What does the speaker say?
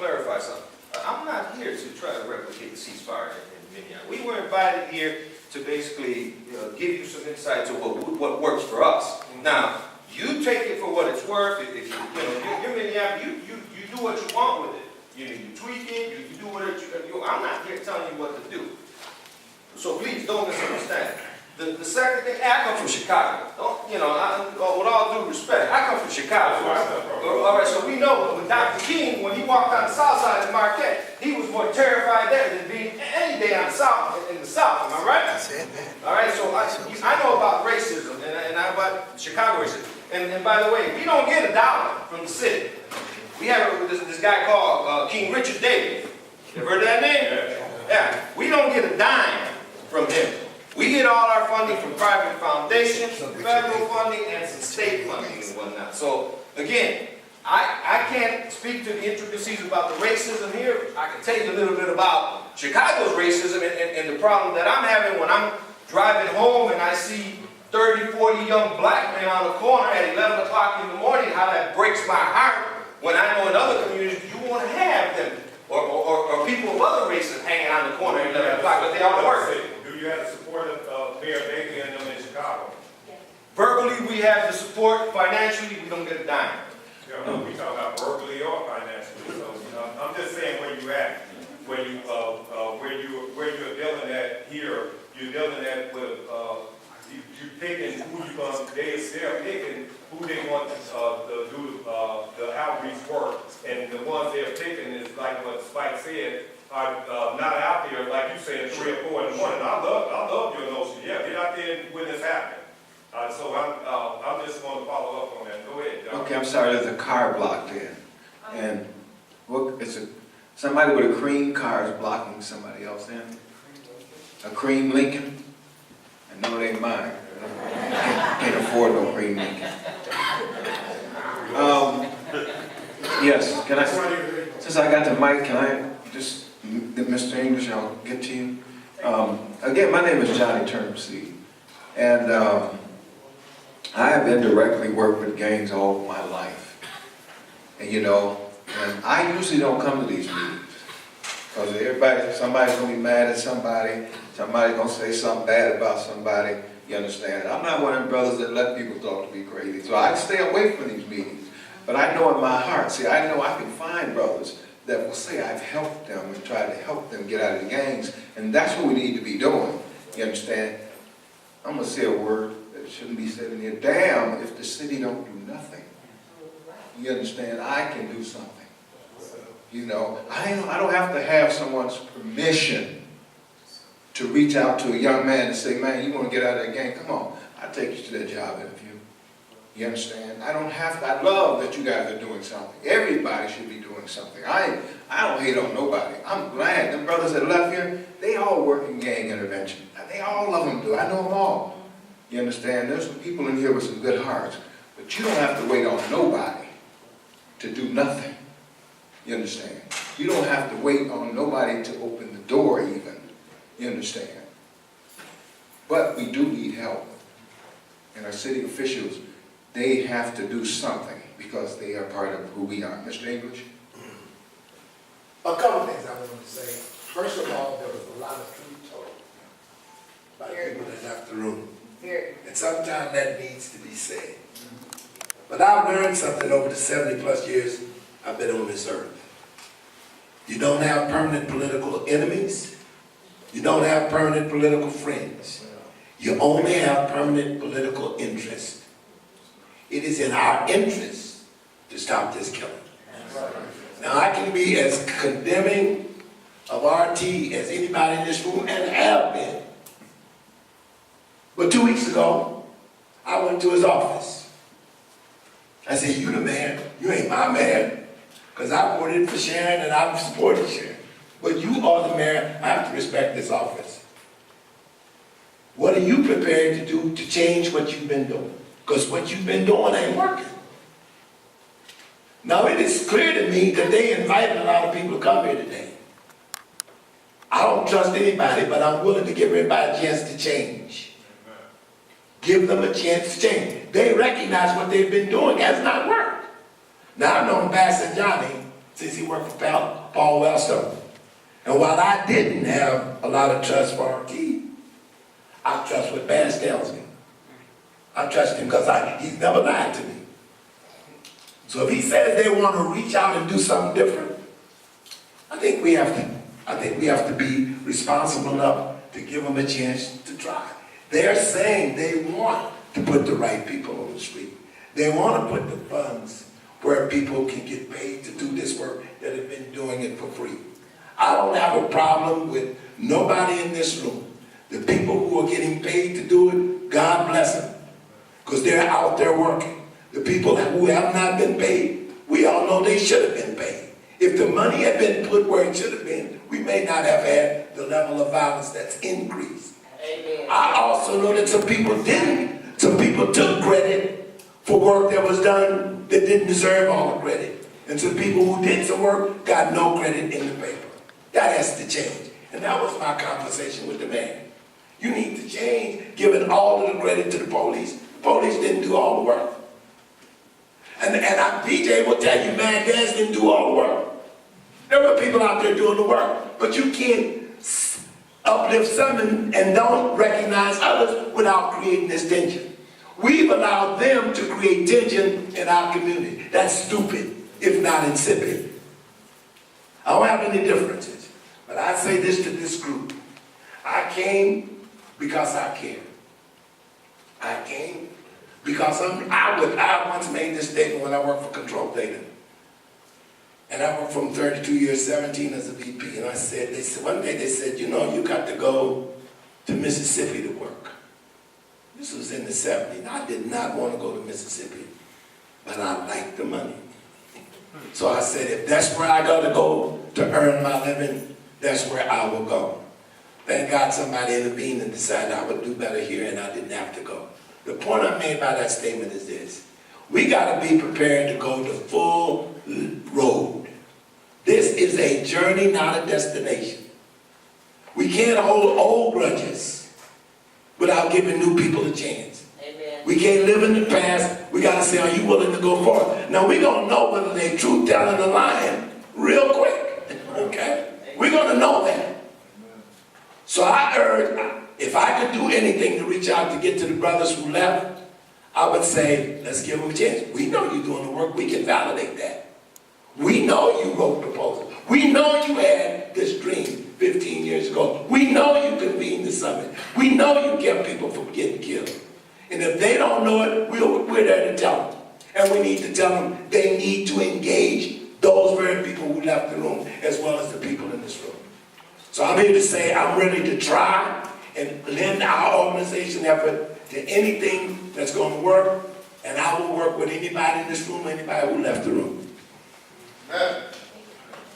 clarify something. I'm not here to try to replicate the ceasefire in Minneapolis. We were invited here to basically give you some insight to what works for us. Now, you take it for what it's worth. If you're Minneapolis, you do what you want with it. You tweak it, you do what you. I'm not here telling you what to do. So please don't misunderstand. The second thing, I come from Chicago. With all due respect, I come from Chicago. All right, so we know with Dr. King, when he walked on the south side of Marquette, he was more terrified there than being any day on the south, in the south. Am I right? That's it, man. All right, so I know about racism and I about Chicago racism. And by the way, we don't get $1 from the city. We have this guy called King Richard Davis. You ever heard of that name? Yeah. We don't get a dime from him. We get all our funding from private foundations, some federal funding, and some state funding and whatnot. So, again, I can't speak to the intricacies about the racism here. I can tell you a little bit about Chicago's racism and the problem that I'm having when I'm driving home and I see 30, 40 young black men on the corner at 11 o'clock in the morning, how that breaks my heart when I know in other communities you want to have them or people of other races hanging on the corner at 11 o'clock, but they all work. Do you have the support of Mayor Bailey and them in Chicago? Verbally, we have the support. Financially, we don't get a dime. Yeah, we talk about verbally or financially. So I'm just saying where you at, where you're dealing at here. You're dealing at with you picking who you going. They're picking who they want to do the outreach work, and the ones they're picking is like what Spike said. Are not out there like you said 3 or 4 in the morning. I love your notion. Yeah, get out there when it's happening. So I'm just going to follow up on that. Go ahead, John. Okay, I'm sorry. There's a car blocked in, and somebody with a cream car is blocking somebody else in. A cream Lincoln. I know it ain't mine. Can't afford no cream Lincoln. Yes. Can I? Since I got the mic, can I just? Mr. English, I'll get to you. Again, my name is Johnny Turnipseed, and I have indirectly worked with gangs all my life. And and I usually don't come to these meetings because somebody's gonna be mad at somebody's gonna say something bad about somebody. You understand? I'm not one of them brothers that let people talk to me crazy, so I stay away from these meetings. But I know in my heart, I know I can find brothers that will say I've helped them and try to help them get out of the gangs, and that's what we need to be doing. You understand? I'm gonna say a word that shouldn't be said in here. Damn if the city don't do nothing. You understand? I can do something. I don't have to have someone's permission to reach out to a young man and say, man, you want to get out of that gang? Come on, I'll take you to that job interview. You understand? I don't have to. I love that you guys are doing something. Everybody should be doing something. I don't hate on nobody. I'm glad. Them brothers that left here, they all work in gang intervention. They all of them do. I know them all. You understand? There's some people in here with some good hearts. But you don't have to wait on nobody to do nothing. You understand? You don't have to wait on nobody to open the door even. You understand? But we do need help. And our city officials, they have to do something because they are part of who we are. Mr. English? A couple things I wanted to say. First of all, there was a lot of truth told by people that left the room. And sometimes that needs to be said. But I've learned something over the 70 plus years I've been on this earth. You don't have permanent political enemies. You don't have permanent political friends. You only have permanent political interest. It is in our interest to stop this killing. Now, I can be as condemning of RT as anybody in this room, and have been. But 2 weeks ago, I went to his office. I said, you the man, you ain't my man, because I voted for Sharon and I've supported Sharon. But you are the mayor, I have to respect this office. What are you prepared to do to change what you've been doing? Because what you've been doing ain't working. Now, it is clear to me that they invited a lot of people to come here today. I don't trust anybody, but I'm willing to give everybody a chance to change. Give them a chance to change. They recognize what they've been doing has not worked. Now, I've known Pastor Johnny since he worked for Paul Wellstone. And while I didn't have a lot of trust for our team, I trust what Bass tells me. I trust him because he's never lied to me. So if he says they want to reach out and do something different, I think we have to be responsible enough to give them a chance to try. They're saying they want to put the right people on the street. They want to put the funds where people can get paid to do this work that have been doing it for free. I don't have a problem with nobody in this room. The people who are getting paid to do it, God bless them, because they're out there working. The people who have not been paid, we all know they should have been paid. If the money had been put where it should have been, we may not have had the level of violence that's increased. Amen. I also know that some people didn't. Some people took credit for work that was done that didn't deserve all the credit. And some people who did some work got no credit in the paper. That has to change. And that was my conversation with the man. You need to change giving all of the credit to the police. The police didn't do all the work. And PJ will tell you, man, guys didn't do all the work. There were people out there doing the work, but you can't uplift some and don't recognize others without creating this tension. We've allowed them to create tension in our community. That's stupid, if not insipid. I don't have any differences, but I say this to this group. I came because I care. I came because I once made this statement when I worked for Control Data. And I worked from 32 years, 17 as a VP. And I said, one day they said, you know, you got to go to Mississippi to work. This was in the 70s. I did not want to go to Mississippi, but I liked the money. So I said, if that's where I got to go to earn my living, that's where I will go. Thank God somebody intervened and decided I would do better here and I didn't have to go. The point I made by that statement is this. We got to be prepared to go the full road. This is a journey, not a destination. We can't hold old grudges without giving new people a chance. Amen. We can't live in the past. We got to say, are you willing to go forward? Now, we're going to know whether they're truth telling or lying real quick. Okay? We're going to know that. So I urge, if I could do anything to reach out to get to the brothers who left, I would say, let's give them a chance. We know you're doing the work. We can validate that. We know you wrote proposals. We know you had this dream 15 years ago. We know you convened the summit. We know you kept people from getting killed. And if they don't know it, we're there to tell them. And we need to tell them they need to engage those very people who left the room as well as the people in this room. So I'm here to say I'm ready to try and lend our organization effort to anything that's going to work. And I will work with anybody in this room, anybody who left the room. Amen.